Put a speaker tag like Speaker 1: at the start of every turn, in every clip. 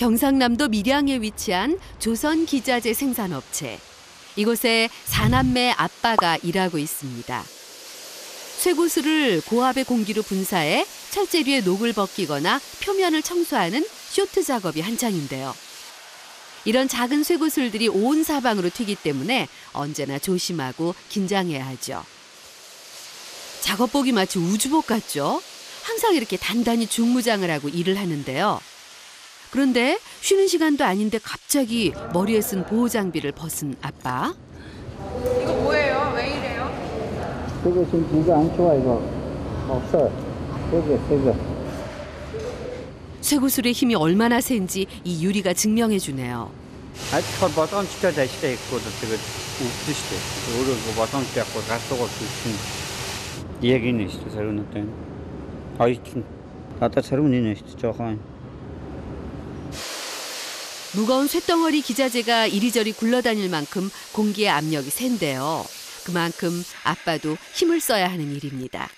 Speaker 1: 경상남도 밀양에 위치한 조선기자재 생산업체. 이곳에 사남매 아빠가 일하고 있습니다. 쇠구슬을 고압의 공기로 분사해 철제류에 녹을 벗기거나 표면을 청소하는 쇼트 작업이 한창인데요. 이런 작은 쇠구슬들이 온 사방으로 튀기 때문에 언제나 조심하고 긴장해야 하죠. 작업복이 마치 우주복 같죠? 항상 이렇게 단단히 중무장을 하고 일을 하는데요. 그런데 쉬는 시간도 아닌데 갑자기 머리에 쓴 보호 장비를 벗은 아빠.
Speaker 2: 이거 뭐예요? 왜 이래요?
Speaker 3: 그거 지금 비가 안 좋아 이거. 없어요. 세게.
Speaker 1: 쇠구슬의 힘이 얼마나 센지 이 유리가 증명해 주네요.
Speaker 4: Альцхол боломжтой ажлаа хийхгүй бол тэгээд өвдөн шүү дээ. Өөрөө боломжтой гарсуугаар хийсэн. Яг энэ шүү дээ сарунуудаа. Хоёрт надад сарун энэ шүү дээ жоохон.
Speaker 1: 무거운 쇳덩어리 기자재가 이리저리 굴러다닐 만큼 공기의 압력이 센데요. 그만큼 아빠도 힘을 써야 하는 일입니다.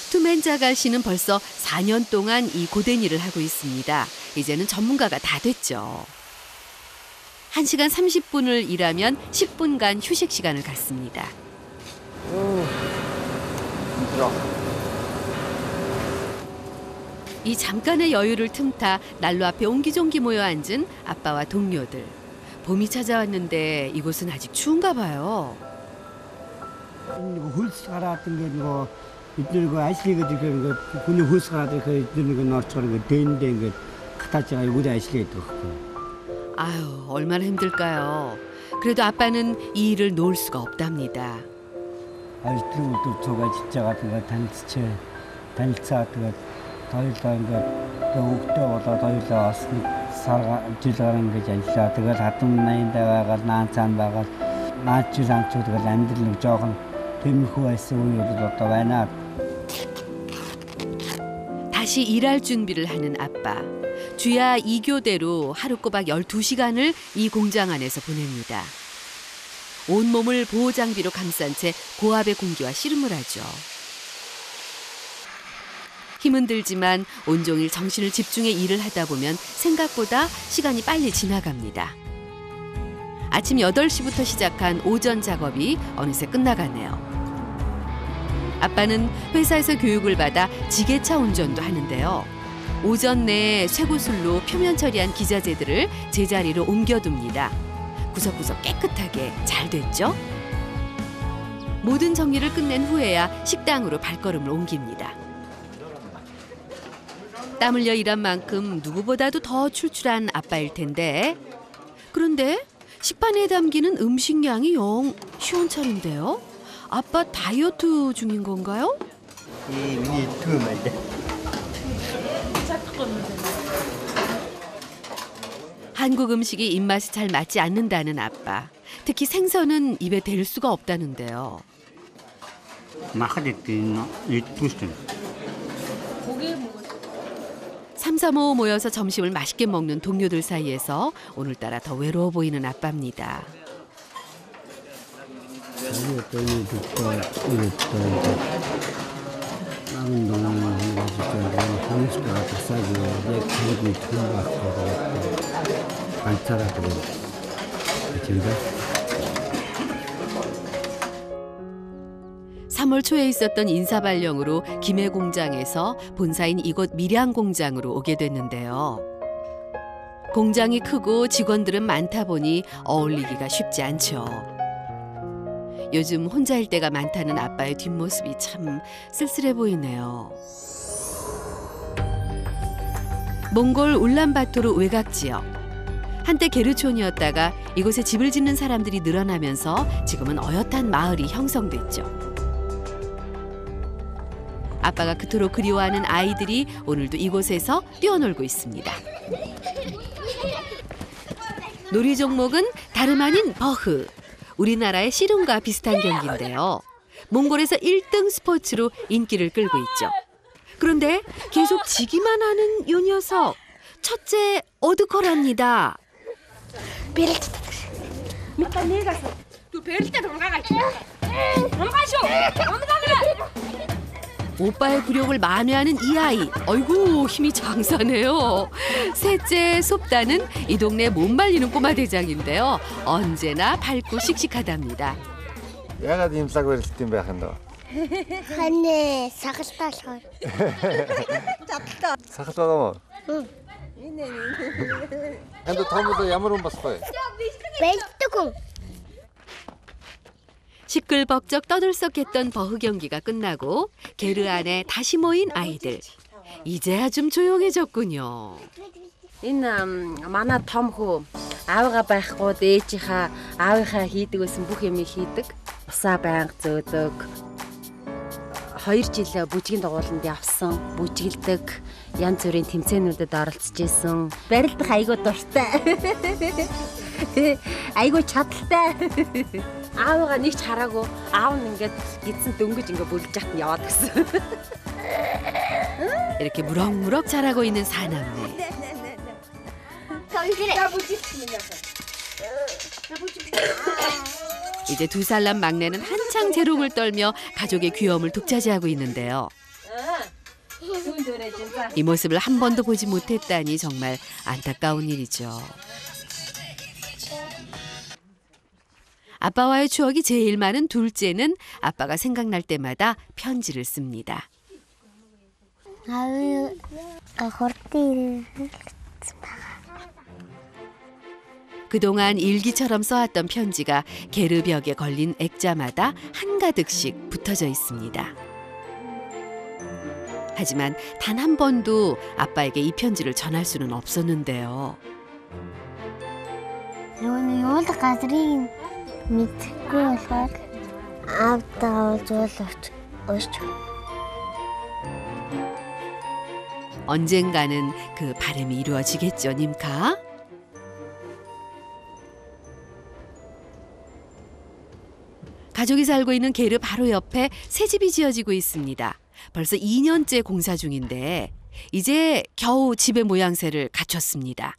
Speaker 1: 투맨자갈 씨는 벌써 4년 동안 이 고된 일을 하고 있습니다. 이제는 전문가가 다 됐죠. 1시간 30분을 일하면 10분간 휴식 시간을 갖습니다.
Speaker 4: 힘들어.
Speaker 1: 이 잠깐의 여유를 틈타 난로 앞에 옹기종기 모여 앉은 아빠와 동료들. 봄이 찾아왔는데 이곳은 아직 추운가 봐요.
Speaker 3: 홀스가 같은 게 뭐 이들 그 아시리가 그런 거 군이 홀스가 그 이들 그 너처럼 그 된된 그 카타치가 우리 아시리가 또.
Speaker 1: 아유, 얼마나 힘들까요? 그래도 아빠는 이 일을 놓을 수가 없답니다.
Speaker 3: 아이들 또 저가 진짜 같은 거 단차 같은 거 더일단 그 옥도보다 더일다 왔으니까 살아 지나가는 거지 않습니까? 그거 다툼 나인다가 나찬 바가 나주상 쪽도 남들은 조금 됨후에서 우유도 또 와나.
Speaker 1: 다시 일할 준비를 하는 아빠. 주야 2교대로 하루 꼬박 12시간을 이 공장 안에서 보냅니다. 온몸을 보호장비로 감싼 채 고압의 공기와 씨름을 하죠. 힘은 들지만 온종일 정신을 집중해 일을 하다 보면 생각보다 시간이 빨리 지나갑니다. 아침 8시부터 시작한 오전 작업이 어느새 끝나가네요. 아빠는 회사에서 교육을 받아 지게차 운전도 하는데요. 오전 내에 쇠구슬로 표면 처리한 기자재들을 제자리로 옮겨둡니다. 구석구석 깨끗하게 잘 됐죠? 모든 정리를 끝낸 후에야 식당으로 발걸음을 옮깁니다. 땀 흘려 일한 만큼 누구보다도 더 출출한 아빠일 텐데. 그런데 식판에 담기는 음식량이 영 시원찮은데요? 아빠 다이어트 중인 건가요? 한국 음식이 입맛이 잘 맞지 않는다는 아빠. 특히 생선은 입에 댈 수가 없다는데요.
Speaker 2: 고기 먹을
Speaker 1: 335 모여서 점심을 맛있게 먹는 동료들 사이에서 오늘따라 더 외로워 보이는 아빠입니다. (3월) 초에 있었던 인사발령으로 김해 공장에서 본사인 이곳 밀양 공장으로 오게 됐는데요. 공장이 크고 직원들은 많다 보니 어울리기가 쉽지 않죠. 요즘 혼자일 때가 많다는 아빠의 뒷모습이 참 쓸쓸해 보이네요. 몽골 울란바토르 외곽 지역. 한때 게르촌이었다가 이곳에 집을 짓는 사람들이 늘어나면서 지금은 어엿한 마을이 형성됐죠. 아빠가 그토록 그리워하는 아이들이 오늘도 이곳에서 뛰어놀고 있습니다. 놀이 종목은 다름 아닌 버흐. 우리나라의 씨름과 비슷한 경기인데요. 몽골에서 1등 스포츠로 인기를 끌고 있죠. 그런데 계속 지기만 하는 요 녀석. 첫째 어드커랍니다. 오빠의 굴욕을 만회하는 이 아이. 어이구 힘이 장사네요. 셋째 솝다는 이 동네 못 말리는 꼬마 대장인데요. 언제나 밝고 씩씩하답니다.
Speaker 5: Ягаад ийм цаг барилт юм байх юм дөө?
Speaker 6: Ханэ сахалтаа л.
Speaker 5: Сахал байгаа мó? Энд томд ямар хүн болох вэ?
Speaker 6: Бэлдэг хүн.
Speaker 1: 시끌벅적 떠들썩했던 버흐 경기가 끝나고 게르 안에 다시 모인 아이들. 이제야 좀 조용해졌군요.
Speaker 2: Энэ манай том хүү аавыгаа байхгүй ээжийнхаа аавынхаа хийдэг байсан бүх юмыг хийдэг. Усаа байнга зөөдөг. 2 жил бүжгийн дугууланд явсан, бүжгэлдэг, янз бүрийн тэмцээнүүдэд оролцож исэн. Барилдах айгуу дуртай. Айгуу чадaltaй. Аавыгаа нэг ч хараагүй. Аав нь ингээд гидсэн дөнгөж ингээд бүлж яхад нь яваад гисэн.
Speaker 1: 이렇게 무럭무럭 자라고 있는 사남매. 이제 2살 난 막내는 한창 재롱을 떨며 가족의 귀여움을 독차지하고 있는데요. 이 모습을 한 번도 보지 못했다니 정말 안타까운 일이죠. 아빠와의 추억이 제일 많은 둘째는 아빠가 생각날 때마다 편지를 씁니다. 그동안 일기처럼 써왔던 편지가 게르 벽에 걸린 액자마다 한가득씩 붙어져 있습니다. 하지만 단 한 번도 아빠에게 이 편지를 전할 수는 없었는데요.
Speaker 6: Юуны газрын мэдхгүй болохоор аавдаа зөөлөж өсч.
Speaker 1: 언젠가는 그 바람이 이루어지겠죠, 님카? 가족이 살고 있는 게르 바로 옆에 새 집이 지어지고 있습니다. 벌써 2년째 공사 중인데 이제 겨우 집의 모양새를 갖췄습니다.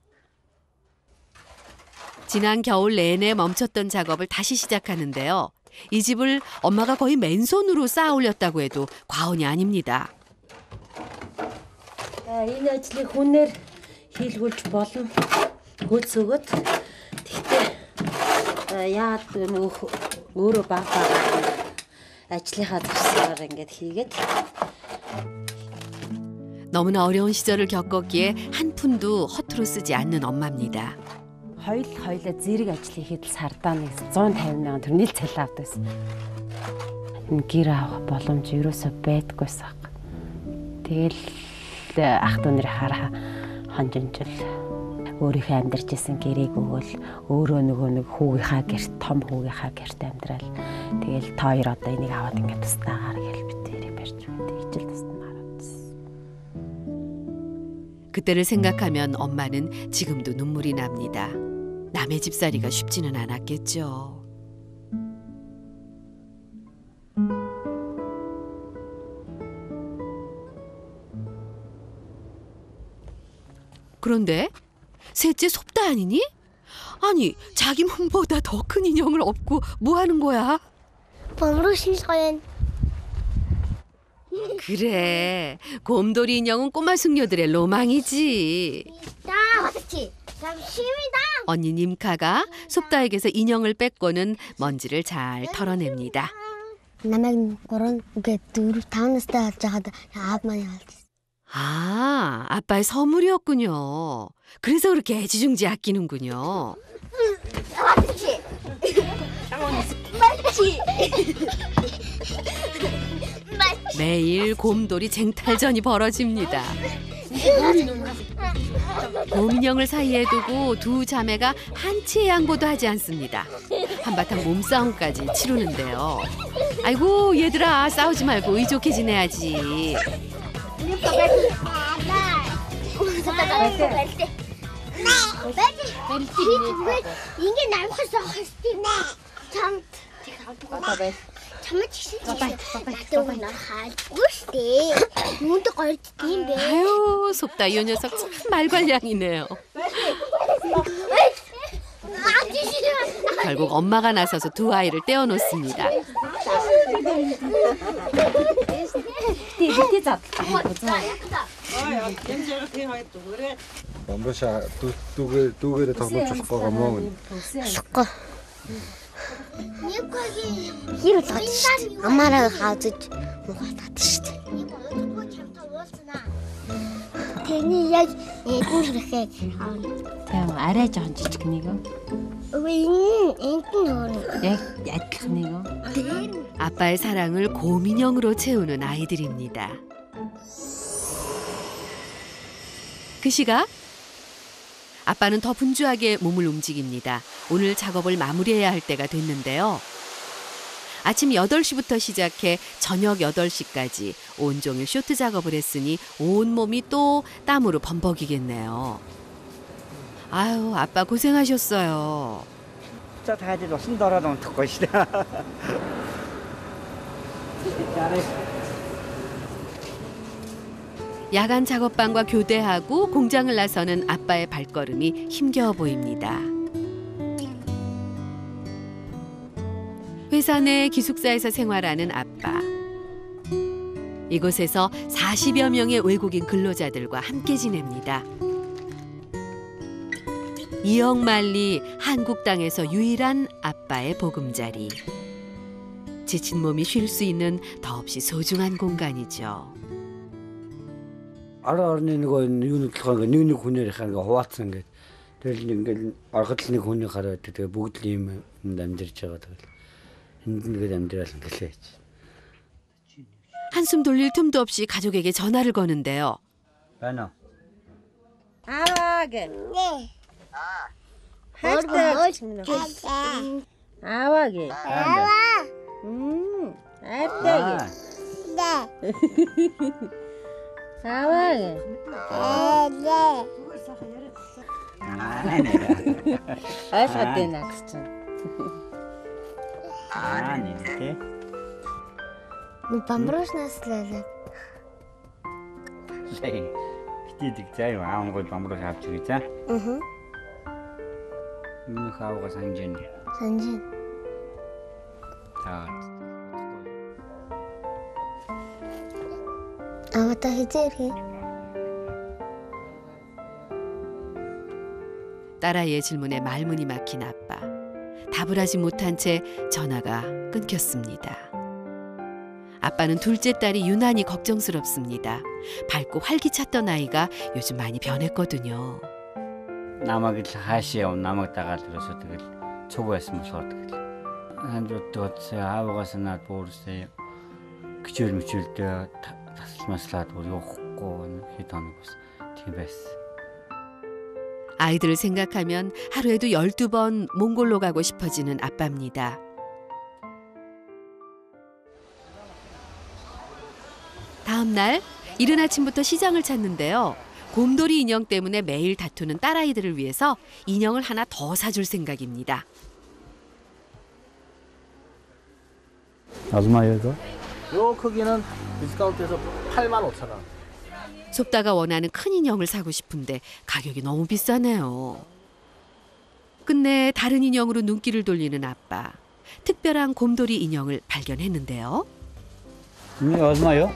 Speaker 1: 지난 겨울 내내 멈췄던 작업을 다시 시작하는데요. 이 집을 엄마가 거의 맨손으로 쌓아 올렸다고 해도 과언이 아닙니다.
Speaker 2: Энэ ажлыг хүнээр хийлгүүлж болно. Хөөц өгöd. Тэгтээ яад нөх өөрөө бага ажлынхаа зурсаар ингээд хийгээд
Speaker 1: 너무나 어려운 시절을 겪었기에 한 푼도 허투루 쓰지 않는 엄마입니다.
Speaker 2: хоёулаа зэрэг ажил хийхэд сардаа нэг 150 мянган төгрөг нийл цалин авдаг гэсэн. Энэ гэр авах боломж ерөөсөө байдаггүйсэн. Тэгэл ах дүү нарын хараа хонжинжил өөрийнхөө амьдарч исэн гэрээг өгөөл өөрөө нөгөө нэг хүүгийнхаа гэрт том хүүгийнхаа гэрт амьдрал. Тэгэл та хоёр одоо энийг аваад ингээд тустаагаар гэл битээрээ барьж байдаг. Ижил тусна харагдсан.
Speaker 1: 그때를 생각하면 엄마는 지금도 눈물이 납니다. 남의 집살이가 쉽지는 않았겠죠. 그런데 셋째 솝다 아니니? 아니 자기 몸보다 더 큰 인형을 업고 뭐 하는 거야?
Speaker 6: Бомруу 신서연.
Speaker 1: 그래 곰돌이 인형은 꼬마 숙녀들의 로망이지.
Speaker 6: 나 어떻지? 잠시입니다.
Speaker 1: 언니 님카가 솝다에게서 인형을 뺏고는 먼지를 잘 털어냅니다.
Speaker 6: Намайг 3 ингээд 4 5 настай болж байгаад аав маань ялж.
Speaker 1: 아, 아빠의 선물이었군요. 그래서 그렇게 애지중지 아끼는군요.
Speaker 6: 맞지? 맞지?
Speaker 1: 매일 곰돌이 쟁탈전이 벌어집니다. 곰인형을 사이에 두고 두 자매가 한치의 양보도 하지 않습니다. 한바탕 몸싸움까지 치르는데요. 아이고 얘들아 싸우지 말고 의족해 지내야지.
Speaker 6: 이게 날아서 참 잠을 치시지. 나도 오늘 할고 싶대. 문도 걸치긴데.
Speaker 1: 아유 솝다 이 녀석 참 말괄량이네요. 결국 엄마가 나서서 두 아이를 떼어놓습니다.
Speaker 2: Бити задлаа.
Speaker 5: Бамбуша дүүгээр тоглож болохгүй юм уу?
Speaker 6: Хэр болгож амаараа хаазаж муухай татсан шүү дээ. Тэний яг гүрхэхээ хаана.
Speaker 2: Тийм арай жоохон жижиг нэг юм.
Speaker 6: энтэн өөр.
Speaker 2: Яг адилхан нэг юм.
Speaker 1: 아빠의 사랑을 곰인형으로 채우는 아이들입니다. 그 시각 아빠는 더 분주하게 몸을 움직입니다. 오늘 작업을 마무리해야 할 때가 됐는데요. 아침 8시부터 시작해 저녁 8시까지 온종일 쇼트 작업을 했으니 온몸이 또 땀으로 범벅이겠네요. 아유, 아빠 고생하셨어요.
Speaker 4: 자, 다지 무슨 돌아도 듣고 있어.
Speaker 1: 야간 작업반과 교대하고 공장을 나서는 아빠의 발걸음이 힘겨워 보입니다. 회사 내 기숙사에서 생활하는 아빠. 이곳에서 40여 명의 외국인 근로자들과 함께 지냅니다. 이억만리 한국 땅에서 유일한 아빠의 보금자리. 지친 몸이 쉴 수 있는 더없이 소중한 공간이죠.
Speaker 3: Орны нэг толгой нэг хүнээр ингээ хуваацсан ингээд тэгэл ингээд орхот нэг хүний гараад тэгээ бүгд л ийм юмд амьдарч байгаа тэгэл энд нэгэд амьдрал ингэлээ.
Speaker 1: 한숨 돌릴 틈도 없이 가족에게 전화를 거는데요.
Speaker 4: байна уу?
Speaker 2: Аваа гэ.
Speaker 6: 네.
Speaker 2: Хайртай. Аваа гэ. Хайртай гэ. Аваа гэ. Айсгад энэ гэж.
Speaker 4: 아니, 이렇게.
Speaker 6: Ну бамброос наслаа.
Speaker 4: Хитийдэг заяа аав гол бамбруу авч ирээ за. Энэ хаавга санжин.
Speaker 6: Санжин.
Speaker 4: За.
Speaker 6: 아무튼 해제해.
Speaker 1: 딸아이의 질문에 말문이 막힌 아빠. 답을 하지 못한 채 전화가 끊겼습니다. 아빠는 둘째 딸이 유난히 걱정스럽습니다. 밝고 활기찼던 아이가 요즘 많이 변했거든요.
Speaker 4: 남아길 하시오 남았다가 들어서 тэгэл 초보했으면 좋았다. 한 주도 아버가서 나 보르세요. 그절 미칠 때 다스마슬라도 우리 없고 희도는 곳 티베스.
Speaker 1: 아이들을 생각하면 하루에도 12번 몽골로 가고 싶어지는 아빠입니다. 다음 날 이른 아침부터 시장을 찾는데요. 곰돌이 인형 때문에 매일 다투는 딸아이들을 위해서 인형을 하나 더 사줄 생각입니다.
Speaker 3: 얼마예요 이거?
Speaker 7: 요 크기는 디스카운트에서 85,000원.
Speaker 1: 속다가 원하는 큰 인형을 사고 싶은데 가격이 너무 비싸네요. 끝내 다른 인형으로 눈길을 돌리는 아빠. 특별한 곰돌이 인형을 발견했는데요.
Speaker 4: 이게 얼마요?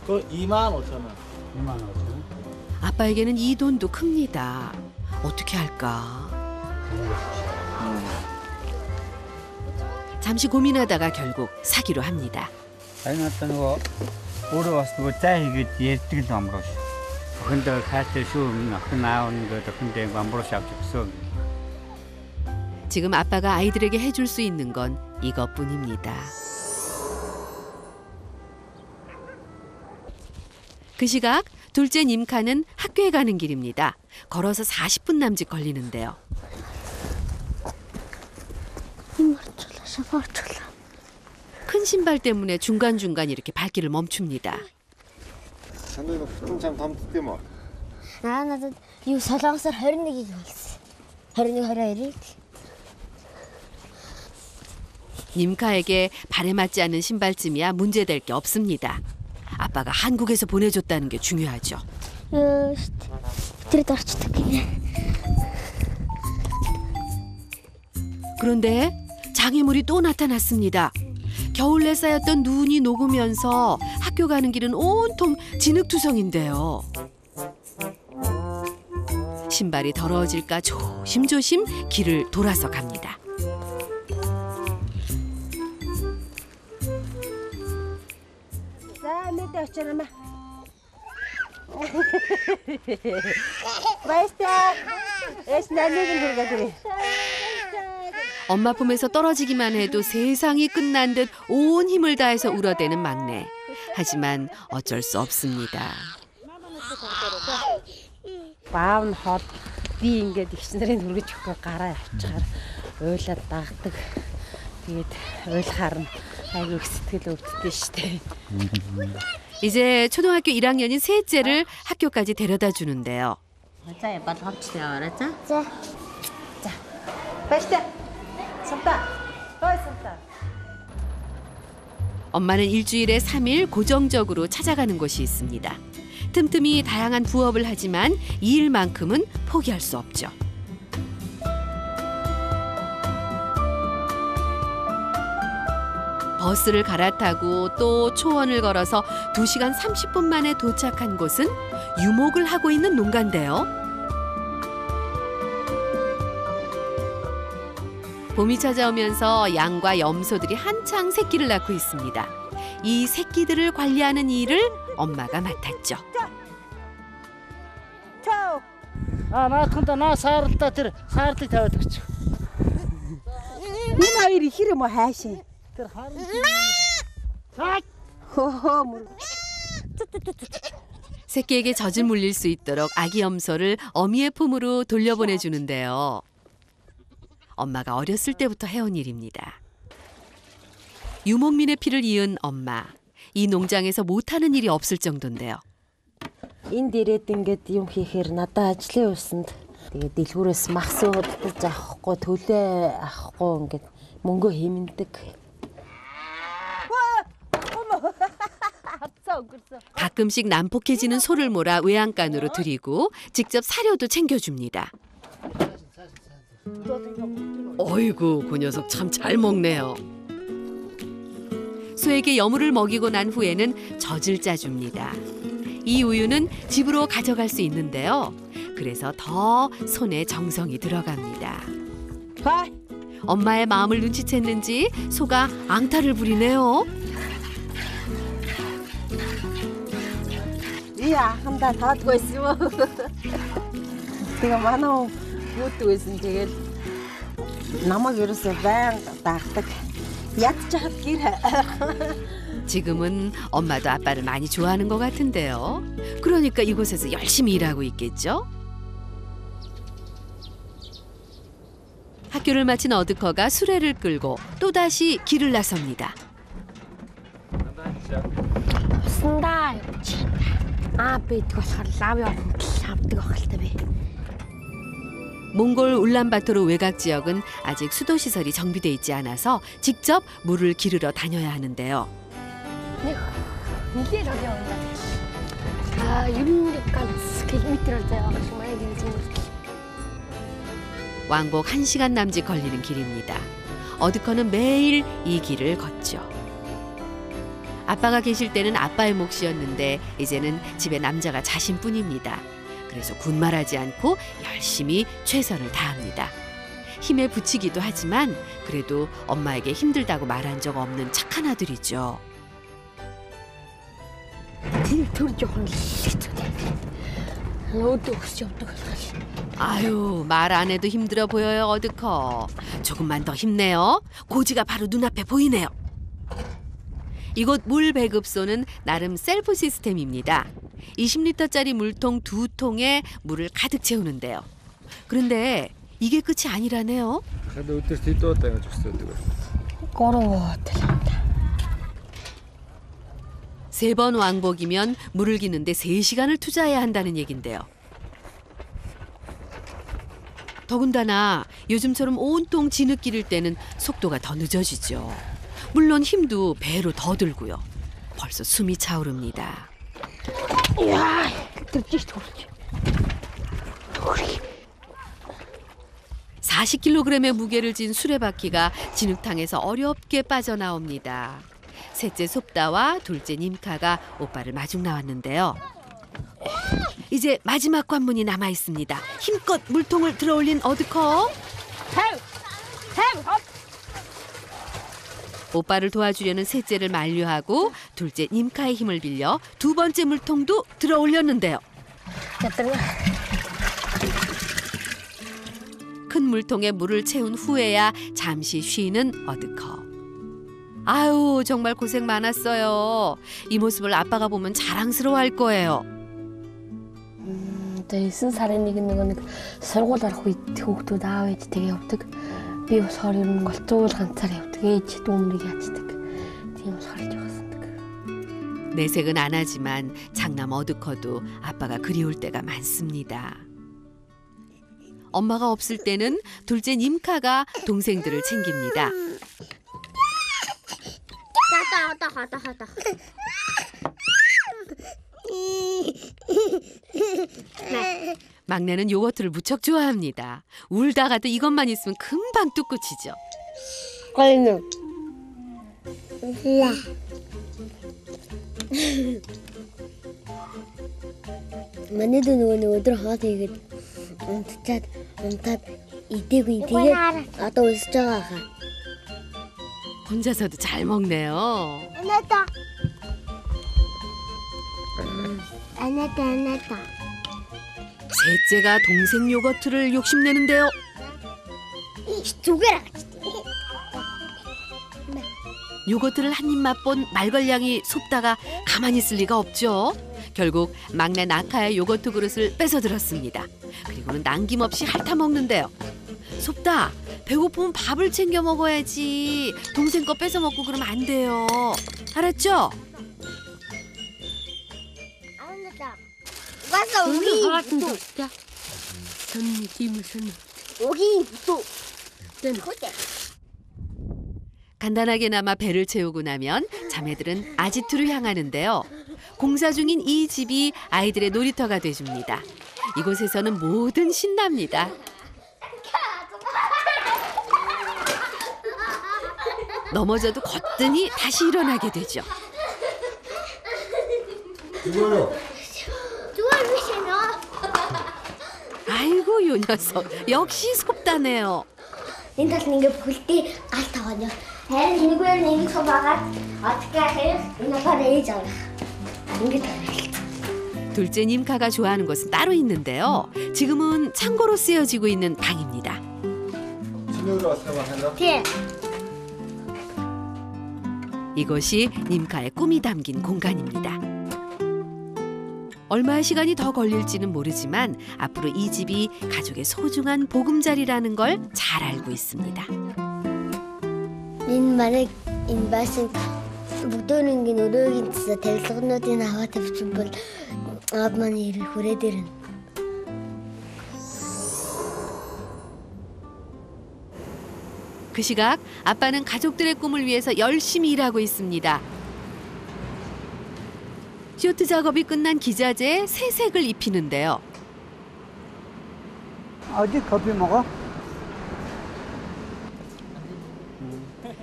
Speaker 7: 그 25,000원.
Speaker 3: 25,000원.
Speaker 1: 아빠에게는 이 돈도 큽니다. 어떻게 할까? 잠시 고민하다가 결국 사기로 합니다.
Speaker 4: 아니 나타 нөгөө өөрөө бас нөгөө зай хийгээд ярьдаг л бамбрууш. Өхөндөө хайртай шүү охин аав нэг өхөндөө бамбрууш авч өгсөн.
Speaker 1: 지금 아빠가 아이들에게 해줄 수 있는 건 이것뿐입니다. 그 시각 둘째 님카는 학교에 가는 길입니다. 걸어서 40분 남짓 걸리는데요. 큰 신발 때문에 중간중간 이렇게 발길을 멈춥니다.
Speaker 5: Санаа бүтэн чам томдд юм уу?
Speaker 6: надад юу солонгосоор 21-ийг хэлсэн. 21 22-ийг.
Speaker 1: 님카에게 발에 맞지 않는 신발쯤이야 문제될 게 없습니다. 아빠가 한국에서 보내줬다는 게 중요하죠.
Speaker 6: тэр дорчдаг.
Speaker 1: 그런데 장애물이 또 나타났습니다. 겨울내 쌓였던 눈이 녹으면서 학교 학교 가는 길은 온통 진흙투성인데요. 신발이 더러워질까 조심조심 길을 돌아서 갑니다.
Speaker 2: За мэдээ очирмаа. Баяртай. Эс 나는 누가 그래.
Speaker 1: 엄마 품에서 떨어지기만 해도 세상이 끝난 듯 온 힘을 다해서 울어대는 막내. 하지만 어쩔 수 없습니다.
Speaker 2: Баав нь хол би ингээд ихс нарын хүргэж өгөх гараа явчихаар ойлаад дагдаг. Тэгээд ойлгохаар нь айгүй их сэтгэл өвддөг штэ.
Speaker 1: 이제 초등학교 1학년인 셋째를 학교까지 데려다 주는데요.
Speaker 2: За болгоомжтой яваарай за.
Speaker 6: За.
Speaker 2: За. Баяртай. сумта. ой сумта.
Speaker 1: 엄마는 일주일에 3일 고정적으로 찾아가는 곳이 있습니다. 틈틈이 다양한 부업을 하지만 이 일만큼은 포기할 수 없죠. 버스를 갈아타고 또 초원을 걸어서 2시간 30분 만에 도착한 곳은 유목을 하고 있는 농가인데요. 봄이 찾아오면서 양과 염소들이 한창 새끼를 낳고 있습니다. 이 새끼들을 관리하는 일을 엄마가 맡았죠.
Speaker 7: 나한테 나 사르다 тэр 사르다 тавиад өгч.
Speaker 2: Энэ хоёр ихэр юм уу хайшин?
Speaker 7: Тэр харин
Speaker 1: 새끼에게 젖을 물릴 수 있도록 아기 염소를 어미의 품으로 돌려보내주는데요. 엄마가 어렸을 때부터 해온 일입니다. 유목민의 피를 이은 엄마. 이 농장에서 못하는 일이 없을 정도인데요.
Speaker 2: Энд ирээд ингээд юм хийхээр надад ажлын усанд тэгээд дэлгүүрээс махс удаж авахгүй төлөө авахгүй ингээд мөнгө хэмндэг.
Speaker 1: 가끔씩 난폭해지는 소를 몰아 외양간으로 들이고 직접 사료도 챙겨줍니다. 어이구, 그 녀석 참 잘 먹네요. 소에게 여물을 먹이고 난 후에는 젖을 짜줍니다. 이 우유는 집으로 가져갈 수 있는데요. 그래서 더 손에 정성이 들어갑니다. 엄마의 마음을 눈치챘는지 소가 앙탈을 부리네요.
Speaker 2: 이 ахандаа таадгүй байсан юм уу? Тэгээ манай юудаг байсан тэгээд намайг ерөөсөө баян дагдаг. 얕чихад гэр.
Speaker 1: 지금은 엄마도 아빠를 많이 좋아하는 것 같은데요. 그러니까 이곳에서 열심히 일하고 있겠죠? 학교를 마친 어드커가 수레를 끌고 또다시 길을 나섭니다.
Speaker 6: Уснаа явж байна. Бийдэг болохоор лав явдаг байх л та би.
Speaker 1: 몽골 울란바토르 외곽 지역은 아직 수도 시설이 정비돼 있지 않아서 직접 물을 기르러 다녀야 하는데요.
Speaker 6: Нилээд явна. Юм ганц километр заяа гэж манай гинзэн.
Speaker 1: 왕복 1시간 남짓 걸리는 길입니다. 어드커는 매일 이 길을 걷죠. 아빠가 계실 때는 아빠의 몫이었는데 이제는 집에 남자가 자신뿐입니다. 그래서 군말하지 않고 열심히 최선을 다합니다. 힘에 부치기도 하지만 그래도 엄마에게 힘들다고 말한 적 없는 착한 아들이죠.
Speaker 6: Тэр жоохон хэцүүтэй. Өөдөө өсч явдаг болохоор.
Speaker 1: 아유, 말 안 해도 힘들어 보여요, 어드커. 조금만 더 힘내요. 고지가 바로 눈앞에 보이네요. 이곳 물 배급소는 나름 셀프 시스템입니다. 20리터짜리 물통 2통에 물을 가득 채우는데요. 그런데 이게 끝이 아니라네요.
Speaker 5: 근데 өдөрт хэд удаа ингэж өсдөг вэ?
Speaker 1: 3번 왕복이면 물을 기는데 3시간을 투자해야 한다는 얘긴데요. 더군다나 요즘처럼 온통 진흙 기를 때는 속도가 더 늦어지죠. 물론 힘도 배로 더 들고요. 벌써 숨이 차오릅니다. 40kg의 무게를 진 수레바퀴가 진흙탕에서 어렵게 빠져나옵니다. 셋째 솝다와 둘째 님카가 오빠를 마중 나왔는데요. 이제 마지막 관문이 남아 있습니다. 힘껏 물통을 들어올린 어드컵. 오빠를 도와주려는 셋째를 만류하고 둘째 님카의 힘을 빌려 두 번째 물통도 들어올렸는데요. 큰 물통에 물을 채운 후에야 잠시 쉬는 어드컵. 아유, 정말 고생 많았어요. 이 모습을 아빠가 보면 자랑스러워할 거예요.
Speaker 6: Одоо 9 сарын 1-нд нэг сургууль орох үед хүүхдүүд аав ээжтэйгээ явдаг. Би болохоор ер нь голцуул ганцаар явдаг. ээж дүүмрийг яачдаг. Тийм болохоор л явасдаг.
Speaker 1: 내색은 안 하지만 장남 어드커도 아빠가 그리울 때가 많습니다. 엄마가 없을 때는 둘째 님카가 동생들을 챙깁니다. 막내는 요거트를 무척 좋아합니다. 울다가도 이것만 있으면 금방 뚝끝이죠.
Speaker 6: Гойно. Ла. Манайд нөгөө өдөр хоол хийгээд унтчаад унтаад идээгүй тэгээд одоо өсөж байгаа хаа.
Speaker 1: 혼자서도 잘 먹네요.
Speaker 6: 아나다.
Speaker 1: 셋째가 동생 요거트를 욕심내는데요.
Speaker 6: 조개라.
Speaker 1: 요거트를 한 입 맛본 말괄량이 솝다가 가만히 있을 리가 없죠. 결국 막내 나카의 요거트 그릇을 뺏어들었습니다. 그리고는 남김없이 핥아먹는데요. 솝다, 배고프면 밥을 챙겨 먹어야지. 동생 거 뺏어 먹고 그러면 안 돼요. 알았죠?
Speaker 6: 와서 우리 여기 또
Speaker 1: 간단하게나마 배를 채우고 나면 자매들은 아지트로 향하는데요. 공사 중인 이 집이 아이들의 놀이터가 돼줍니다. 이곳에서는 뭐든 신납니다. 넘어져도 거뜬히 다시 일어나게 되죠. 아이고, 요 녀석 역시 솝다네요.
Speaker 6: энэ тал ингээ бүхэлдээ гал тоогоно. Харин нэггээр нэг суугаад 어떻게 해? 이나가 ээж авах. ингээ
Speaker 1: 둘째 님카가 좋아하는 곳은 따로 있는데요. 지금은 창고로 쓰여지고 있는 방입니다.
Speaker 6: 티.
Speaker 1: 이곳이 님카의 꿈이 담긴 공간입니다. 얼마의 시간이 더 걸릴지는 모르지만 앞으로 이 집이 가족의 소중한 보금자리라는 걸 잘 알고 있습니다.
Speaker 6: Энэ манай энэ байшин бүдүүрийн өрөөгийн цэсэ тарилгануудыг аваад тавьчих бол аав маань ирэх хүрээд ирнэ.
Speaker 1: 그 시각 아빠는 가족들의 꿈을 위해서 열심히 일하고 있습니다. 쇼트 작업이 끝난 기자재에 새 색을 입히는데요.
Speaker 3: 어디 커피 먹어?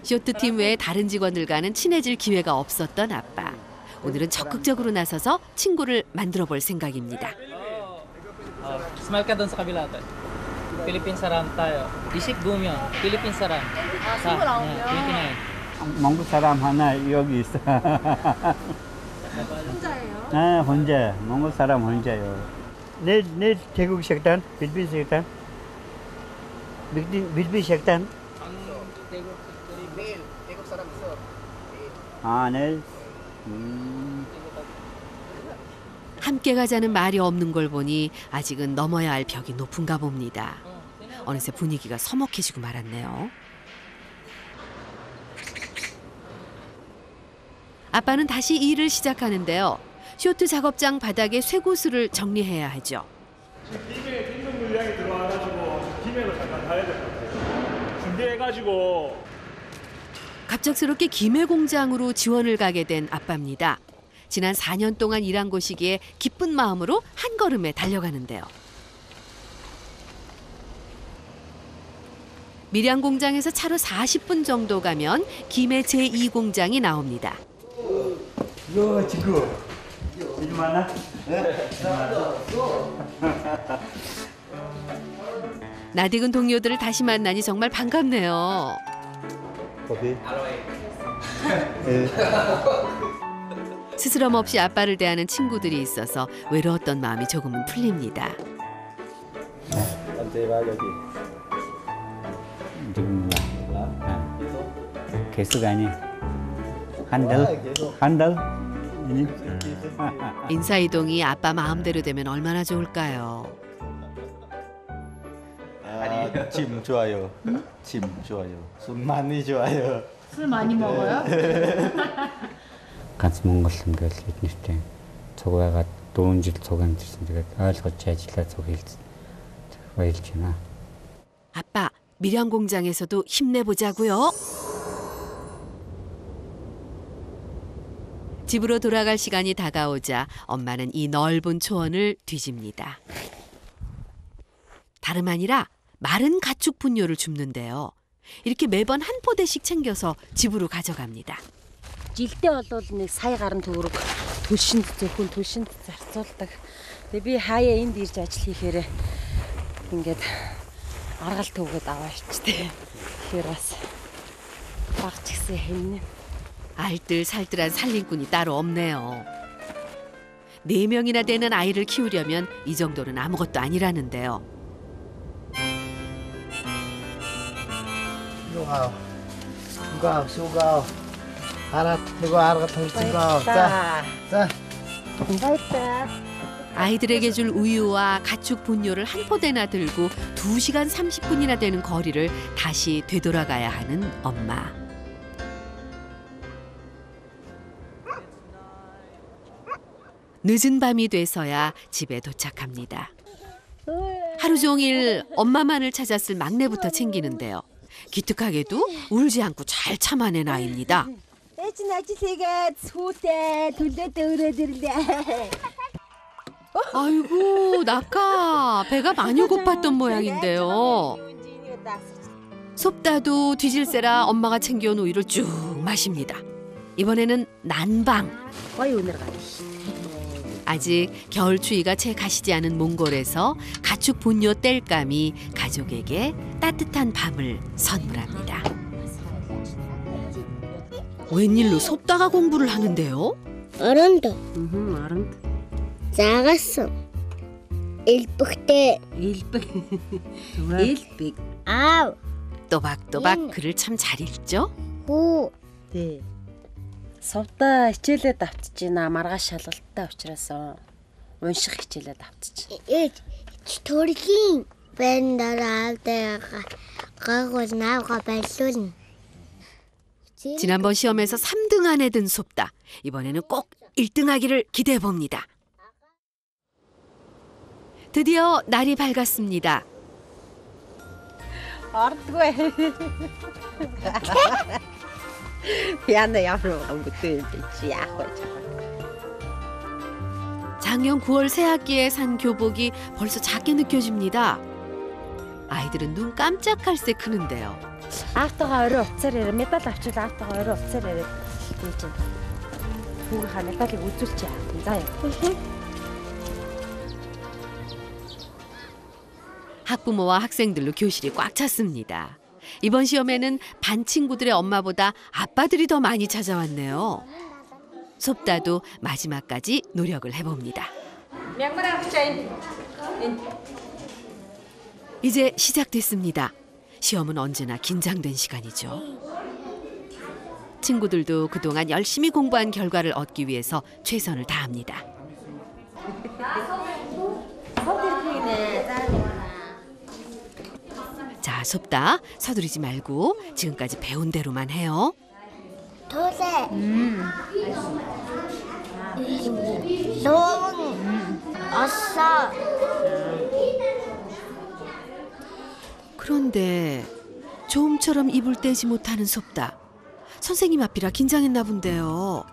Speaker 1: 쇼트팀 외에 다른 직원들과는 친해질 기회가 없었던 아빠. 오늘은 적극적으로 나서서 친구를 만들어 볼 생각입니다.
Speaker 8: Smile ka doon sa kabila. Philippine saram tayo. Isik gumion. Philippine saram. 자, 29.
Speaker 4: 몽골 사람 하나 여기 있어.
Speaker 6: 혼자예요?
Speaker 4: 아, 혼자. 몽골 사람 혼자요. 내일 태국 식단, 필리핀 식단. 필리핀 식단.
Speaker 8: 태국 saram 있어.
Speaker 4: 아, 내일.
Speaker 1: 함께 가자는 말이 없는 걸 보니 아직은 넘어야 할 벽이 높은가 봅니다. 어느새 분위기가 서먹해지고 말았네요. 아빠는 다시 일을 시작하는데요. 쇼트 작업장 바닥에 쇠고수를 정리해야 하죠.
Speaker 5: 팀에 팀동 물량이 들어와가지고 팀에로 잠깐 가야 될 것 같아요. 준비해가지고.
Speaker 1: 갑작스럽게 김해 공장으로 지원을 가게 된 아빠입니다. 지난 4년 동안 일한 곳이기에 기쁜 마음으로 한 걸음에 달려가는데요. 밀양 공장에서 차로 40분 정도 가면 김해 제2공장이 나옵니다.
Speaker 4: 이거 지금 일 많아?
Speaker 1: 낯익은 동료들을 다시 만나니 정말 반갑네요.
Speaker 4: 거기.
Speaker 1: 스스럼 없이 아빠를 대하는 친구들이 있어서 외로웠던 마음이 조금은 풀립니다.
Speaker 4: 언제 와 여기? 지금 계속 아니. 한 달.
Speaker 1: 인사이동이 아빠 마음대로 되면 얼마나 좋을까요?
Speaker 9: 짐 좋아요. 짐 좋아요. 술 많이 좋아요.
Speaker 10: 술 많이 먹어요?
Speaker 3: ганц монгол юм байл эднэртэй цугаагаад 4 жил цуг амьдсан. Тэгээд ойлгож ажиллаа цуг хэлсэн. баярлж байна.
Speaker 1: 아빠, 밀양 공장에서도 힘내보자고요. 집으로 돌아갈 시간이 다가오자 엄마는 이 넓은 초원을 뒤집니다. 다름 아니라 마른 가축 분뇨를 줍는데요. 이렇게 매번 한 포대씩 챙겨서 집으로 가져갑니다.
Speaker 2: жилдээ бол нэг сая гаруй төгрөг төлшөнд зөвхөн төлшөнд зарцуулдаг. Тэгээ би хаяа энд ирж ажил хийхээр ингээд аргал төгөөд аваа ичтэй. Тэгэхээр бас багч гисэн хэмнэ.
Speaker 1: 알뜰살뜰한 살림꾼이 따로 없네요. 4명이나 되는 아이를 키우려면 이 정도는 아무것도 아니라는데요.
Speaker 7: 수고. 알아, 이거 알아가 통증가. 자.
Speaker 1: 아이들에게 줄 우유와 가축 분뇨를 한 포대나 들고 2시간 30분이나 되는 거리를 다시 되돌아가야 하는 엄마. 늦은 밤이 돼서야 집에 도착합니다. 하루 종일 엄마만을 찾았을 막내부터 챙기는데요. 기특하게도 울지 않고 잘 참아낸 아이입니다. 아이고, 낙하 배가 많이 고팠던 모양인데요. 섭다도 뒤질세라 엄마가 챙겨온 우유를 쭉 마십니다. 이번에는 난방. 아직 겨울 추위가 채 가시지 않은 몽골에서 가축 분뇨 땔감이 가족에게 따뜻한 밤을 선물합니다. 웬일로 섭다가 공부를 하는데요?
Speaker 6: 어른도
Speaker 2: 어른도.
Speaker 6: 작았어. 일북대.
Speaker 2: 일빅.
Speaker 6: 아우.
Speaker 1: 또박또박 글을 참 잘 읽죠?
Speaker 6: 후.
Speaker 2: 네. Сувда хичээлээд авчиж байна. Маргааш шалгалттай учраас унших хичээлээд авчиж.
Speaker 6: төрлийн бэндээр авдаг гагуул наавга байлуулна.
Speaker 1: 지난번 시험에서 3등 안에 든 섭다. 이번에는 꼭 1등하기를 기대해 봅니다. 드디어 날이 밝았습니다.
Speaker 2: Ордгүй. 야나 야로 엉구들 비치 야호.
Speaker 1: 작년 9월 새학기에 산 교복이 벌써 작게 느껴집니다. 아이들은 눈 깜짝할 새 크는데요.
Speaker 2: Автогаа орой уцаар ирээ. Медаль авчил автогаа орой уцаар ирээ. Тий чинь. Хүүгээ медалийг үзүүлчих. Заа.
Speaker 1: 학부모와 학생들로 교실이 꽉 찼습니다. 이번 시험에는 반 친구들의 엄마보다 아빠들이 더 많이 찾아왔네요. 섭다도 마지막까지 노력을 해봅니다. 이제 시작됐습니다. 시험은 언제나 긴장된 시간이죠. 친구들도 그동안 열심히 공부한 결과를 얻기 위해서 최선을 다합니다. 자, 섭다. 서두르지 말고 지금까지 배운 대로만 해요.
Speaker 6: 도세. 노. 어서.
Speaker 1: 그런데 좀처럼 입을 떼지 못하는 섭다. 선생님 앞이라 긴장했나 본데요.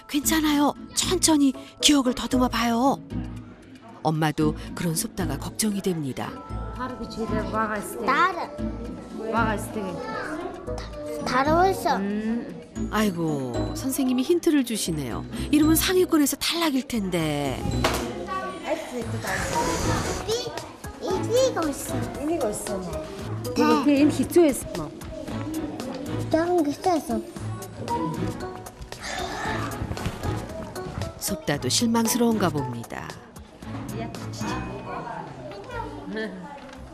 Speaker 1: 괜찮아요. 천천히 기억을 더듬어 봐요. 엄마도 그런 섭다가 걱정이 됩니다.
Speaker 2: Хараг чирээ бага сте.
Speaker 6: 따라.
Speaker 2: Бага сте.
Speaker 6: 다르면서
Speaker 1: 아이고, 선생님이 힌트를 주시네요. 이러면 상위권에서 탈락일 텐데.
Speaker 6: 이거 있어.
Speaker 2: Энийг олсон уу? Тэгээ энэ хэцүү байсан уу?
Speaker 6: 작은 게 있었어.
Speaker 1: 섭다도 실망스러운가 봅니다.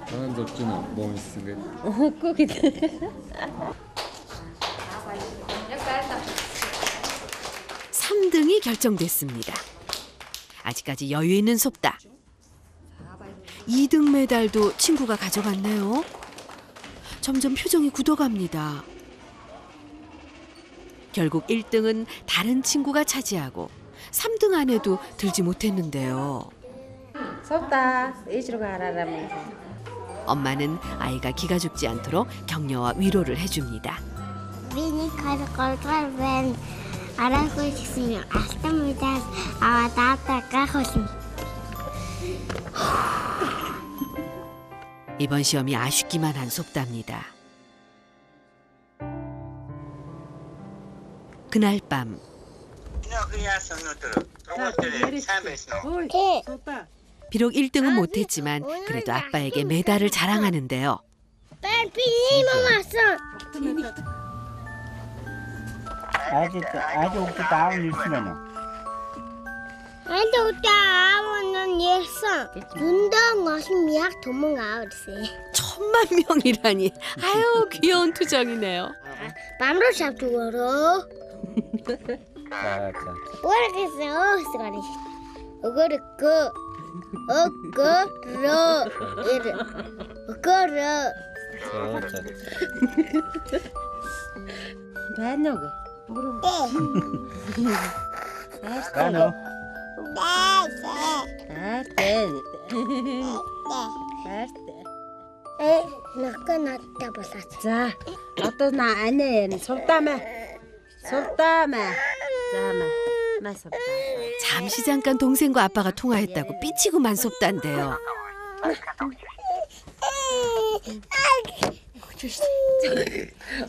Speaker 10: 저는 덥지는 너무 있은 게.
Speaker 2: Үгүй гэдэг.
Speaker 1: 3등이 결정됐습니다. 아직까지 여유 있는 섭다. 2등 메달도 친구가 가져갔네요. 점점 표정이 굳어갑니다. 결국 1등은 다른 친구가 차지하고 3등 안에도 들지 못했는데요.
Speaker 2: Сувда ээж рүүгээ хараарай мэн.
Speaker 1: 엄마는 아이가 기가 죽지 않도록 격려와 위로를 해줍니다.
Speaker 6: 비니 가르갈 웬 알아고 있으면 아스타미다 아와다다 가호신.
Speaker 1: 이번 시험이 아쉽기만 한 섭답니다. 그날 밤 비록 1등은 못했지만 그래도 아빠에게 메달을 자랑하는데요.
Speaker 6: 뺄피니 왔어.
Speaker 3: 아직 없다 다운 있으면은.
Speaker 6: 아직 없다 아무는 예서. 눈동 어심 약 도망 아우르세.
Speaker 1: 1000만 명이라니. 아유, 귀여운 투정이네요.
Speaker 6: 밤로 잡두거로.
Speaker 3: 자.
Speaker 6: 모르겠어요. 스가리. 어거르고. 어거로. 이르. 어거로.
Speaker 2: Байна уу гэ?
Speaker 3: 가노.
Speaker 6: 나까났다 봤어.
Speaker 2: За одоо на анаа ярина. Сувдаа маа. Сувдаа маа. За маа. Маа сувдаа.
Speaker 1: 잠시 잠깐 동생과 아빠가 통화했다고 삐치고만 섭단데요.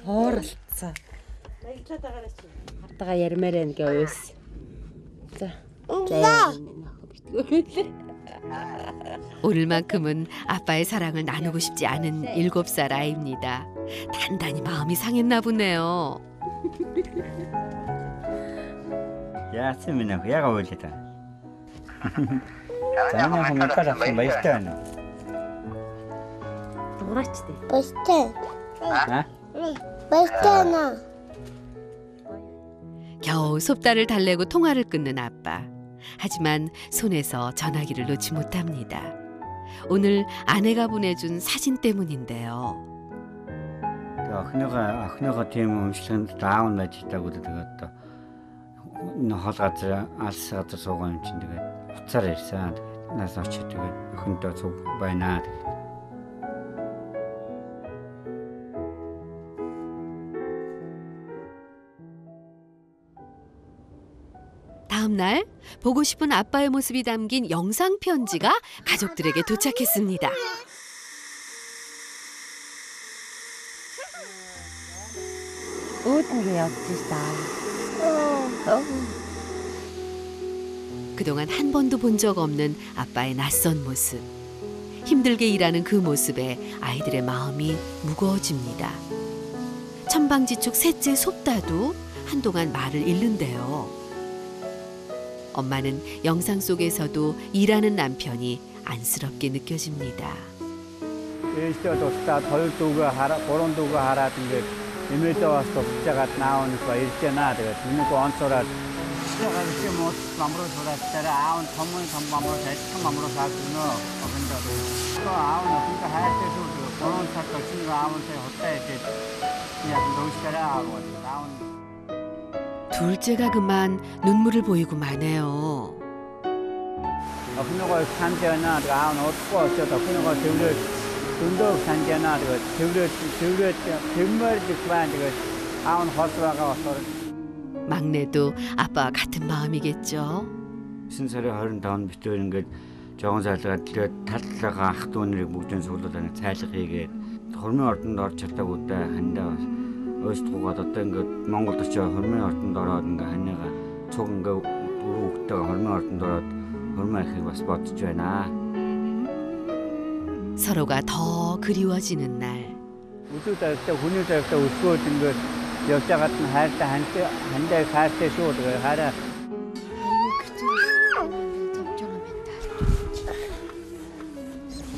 Speaker 2: Хооролцоо. Хатага ярмаар байна гэ уус. За.
Speaker 1: 오늘만큼은 아빠의 사랑을 나누고 싶지 않은 7살 아이입니다. 단단히 마음이 상했나 보네요.
Speaker 3: 야스미는 야가 올리다. 자네는 한번 따라서 맛있다네.
Speaker 2: Дуурайчтэй.
Speaker 6: 맛있대.
Speaker 3: 아?
Speaker 6: 맛있잖아.
Speaker 1: 겨우 섭다를 달래고 통화를 끊는 아빠. 하지만 손에서 전화기를 놓지 못합니다. 오늘 아내가 보내준 사진 때문인데요.
Speaker 3: 흔어가 тийм 음식은 다운 맞있다고 그러다가 또 холгаазаа алс газар суугаа юм чинь тэгээд уцаар ирсэн. Нас очиж тэгээд өхөндөө цуг байна.
Speaker 1: 다음 날 보고 싶은 아빠의 모습이 담긴 영상 편지가 가족들에게 도착했습니다.
Speaker 2: Өөдөнгөө явж та.
Speaker 1: 그동안 한 번도 본 적 없는 아빠의 낯선 모습. 힘들게 일하는 그 모습에 아이들의 마음이 무거워집니다. 천방지축 셋째 섭다도 한동안 말을 잃는데요. 엄마는 영상 속에서도 일하는 남편이 안쓰럽게 느껴집니다.
Speaker 3: ээлжтэй тусдаа хоёр дүүгээ хараа, гурван дүүгээ хараад ингээд эмээдээ бас тусчаагаад наавнаас ба ирж байна. Тэгээд миний онцораад 시작할 때 뭐 마무로 돌았다라 아운 tom 마무로 대충 마무로 사주노 어근도 또 아운 어근도 할 때도 그런 사건 친구 아운한테 어때 그냥 놓으시더라 하고 아운
Speaker 1: 둘째가 그만 눈물을 보이고 마네요.
Speaker 3: 어근도가 산재나 아운 어떻고 어쩌다 그는거 들을 눈도 산재나 들을 정말 그만 아운 허스와가 와서
Speaker 1: 막내도 아빠와 같은 마음이겠죠.
Speaker 3: 신설의 25 битүүр ингээд жоохон зайлгаад тэгээд таллага ах дүүнэрийг бүгдийн суулуулаад цайлга хийгээд хормын ордонд орж чадаагүй даа хандаа
Speaker 4: 의식도가 어떤 그 몽골도 저 hormone ортон дороод ханыга цуг өрөвтэй hormone ортон дороод hormone ихийг бас бодож байна.
Speaker 1: 서로가 더 그리워지는 날.
Speaker 4: 우주 달때 훈유 달때 웃고 있는 거 여자 같은 할때 한대 살때 쇼도 하라.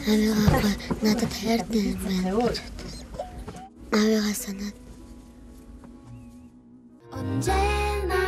Speaker 6: 아빠가 나도 다이어트 하면 아빠가 선한 언제나